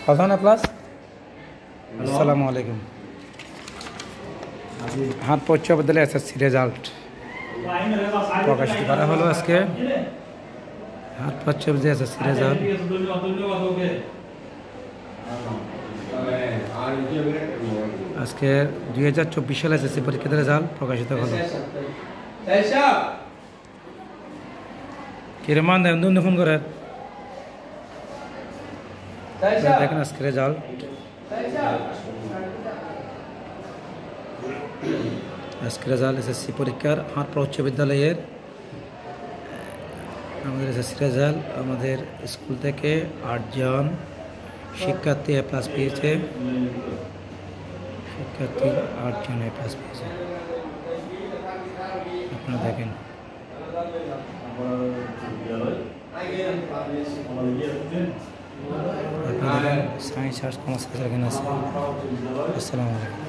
Farzana plus. আসসালামু আলাইকুম। হাটপাড়া উচ্চ বিদ্যালয়ে এসএসসি রেজাল্ট প্রকাশিত করা হলো আজকে। হাটপাড়া উচ্চ বিদ্যালয়ে এসএসসি রেজাল্ট আজকে 2024 সালে এসএসসি পরীক্ষার রেজাল্ট প্রকাশিত হলো। কিরমান দেন ফোন করে দেখেন আজকে রেজাল্ট। আজকে রেজাল্ট এসএসসি পরীক্ষার হাটপাড়া উচ্চ বিদ্যালয়ের আমাদের এসএসসি রেজাল্ট। আমাদের স্কুল থেকে 8 জন শিক্ষার্থী A+ পেয়েছে। শিক্ষার্থী 8 জন A+ পেয়েছে। আপনারা দেখেন সায়েন্স আর্টস কমার্স এখানে আছে। আসসালামু আলাইকুম।